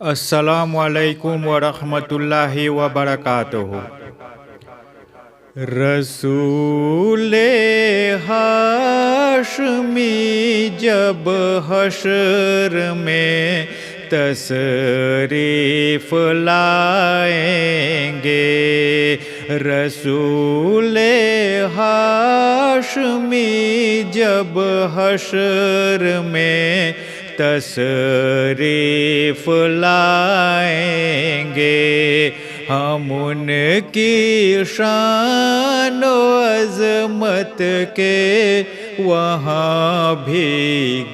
السلام علیکم ورحمۃ اللہ وبرکاتہ۔ رسول ہاشمی جب حشر میں تشریف لائیں گے، رسول ہاشمی جب حشر میں تشریف لائیں گے، ہم ان کی شان و عظمت کے وہاں بھی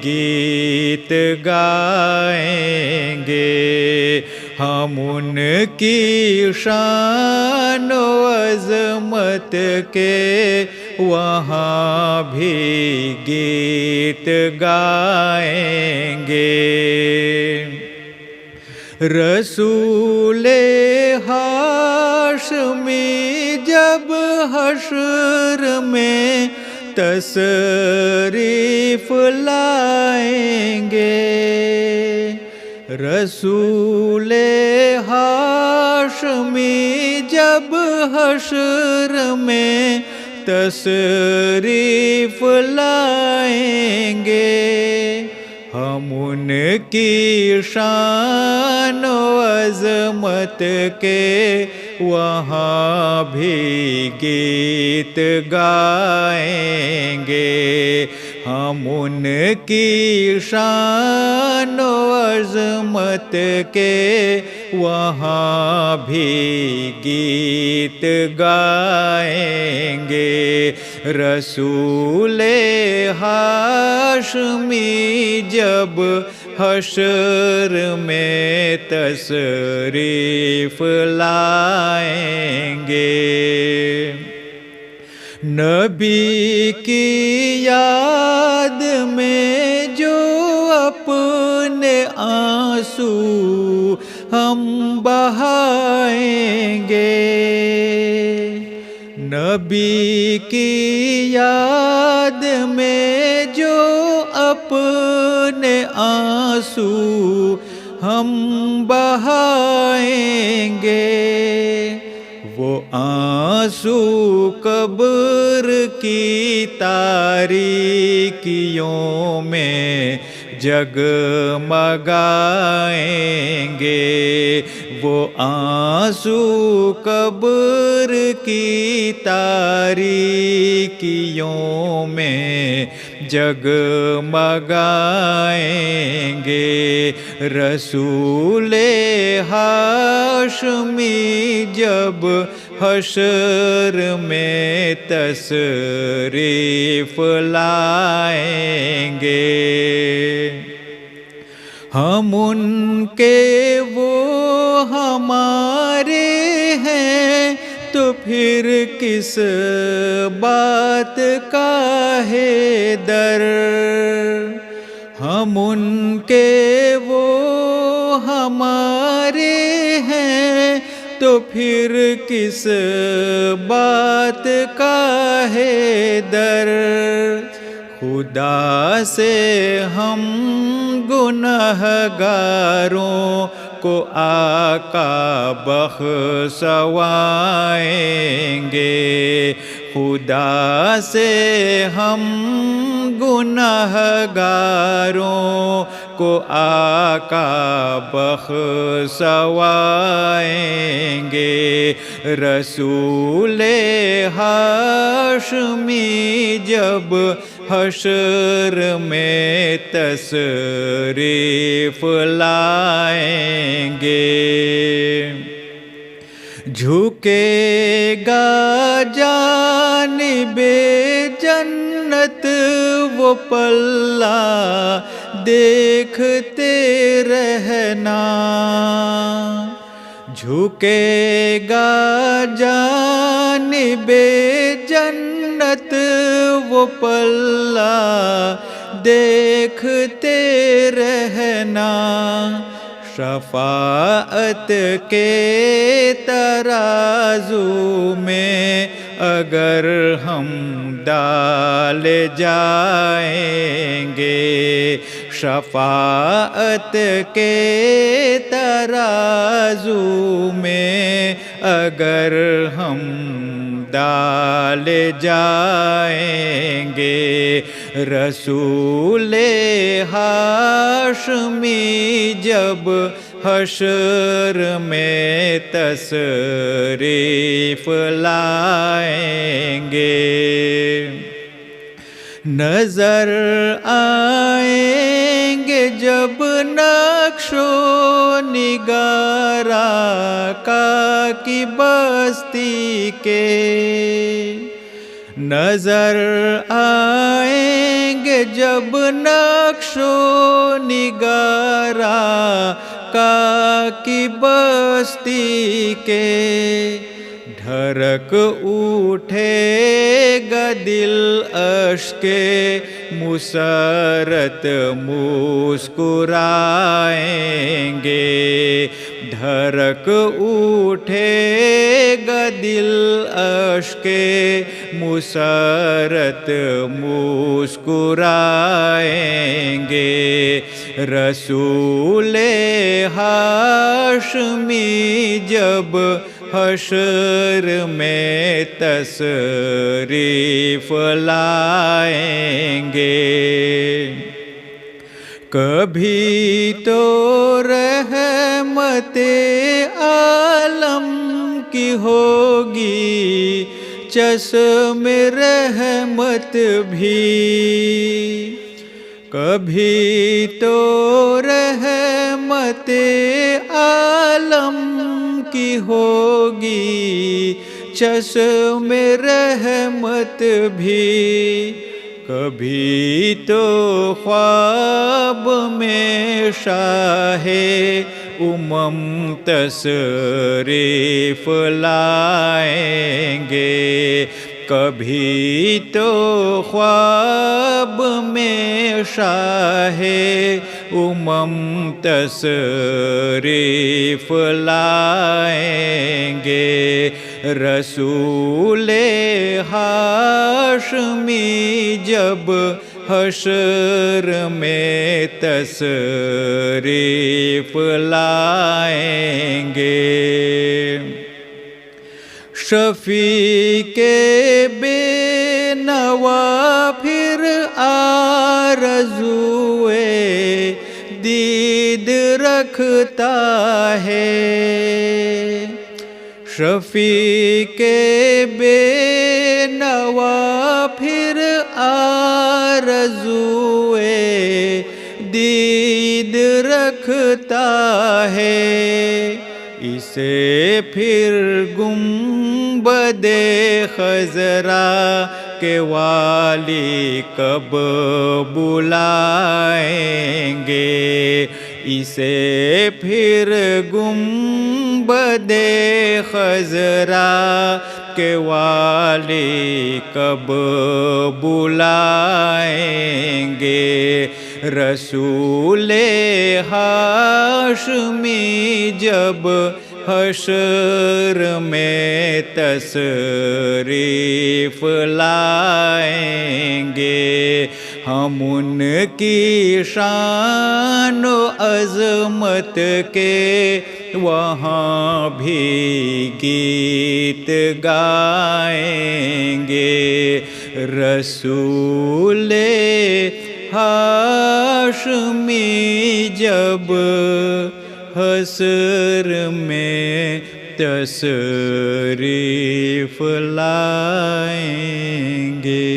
گیت گائیں گے، ہم ان کی شان و عظمت کے وہاں بھی گیت گائیں گے۔ رسول ہاشمی جب حشر میں تشریف لائیں گے، رسول ہاشمی جب حشر میں تشریف لائیں گے، ہم ان کی شان و عظمت کے وہاں بھی گیت گائیں گے، ہم ان کی شان و عظمت کے وہاں بھی گیت گائیں گے۔ رسول ہاشمی جب حشر میں تشریف لائیں گے، نبی کی یاد میں جو اپنے آنسو ہم بہائیں گے، نبی کی یاد میں جو اپنے آنسو ہم بہائیں گے، وہ آنسو قبر کی تاریکیوں میں جگمگائیں گے، وہ آنسو قبر کی تاریکیوں میں جگمگائیں گے، رسول ہاشمی جب حشر میں تشریف لائیں گے، ہم ان کے وہ ہمارے ہیں تو پھر کس بات کا ہے در، ہم ان کے وہ ہمارے ہیں تو پھر کس بات کا ہے در، خدا سے ہم گنہگاروں کو آقا بخشوائیں گے، خدا سے ہم گنہگاروں کو آقا بخشوائیں گے، رسول ہاشمی جب حشر میں تشریف لائیں گے، جھکے گا جانب جنت وہ پلہ دیکھتے رہنا، جھکے گا جانب جنت وہ پلہ دیکھتے رہنا، شفاعت کے ترازو میں اگر ہم ڈال جائیں گے، شفاعت کے ترازو میں اگر ہم ڈال جائیں گے، رسول ہاشمی جب حشر میں تشریف لائیں گے، نظر آئیں گے جب نقش و نگار آقا کی بستی کے، نظر آئیں گے جب نقش و نگار آقا کی بستی کے، دھڑک اٹھے گا دل اشک مسرت مسکرائیں گے، دھڑک اٹھے گا دل اشک مسرت مسکرائیں گے، رسول ہاشمی جب حشر میں تشریف لائیں گے، کبھی تو رحمت عالم کی ہوگی چشم رحمت بھی، کبھی تو رحمت عالم کی ہوگی چشم رحمت بھی، کبھی تو خواب میں شاہ تشریف لائیں گے، کبھی تو خواب میں شاہ تشریف لائیں گے، رسول ہاشمی جب حشر میں تشریف لائیں گے، شفیع بے نوا پھر آرزوئے دید رکھتا ہے، شفیع بے نوا پھر آرزوئے دید رکھتا ہے، اسے پھر گنبد خضرا کے والی کب بلائیں گے، اسے پھر گنبد خضرا کے والی کب بلائیں گے، رسول ہاشمی جب حشر میں تشریف لائیں گے، ہم ان کی شان و عظمت کے وہاں بھی گیت گائیں گے، رسول ہاشمی جب حشر میں تشریف لائیں گے۔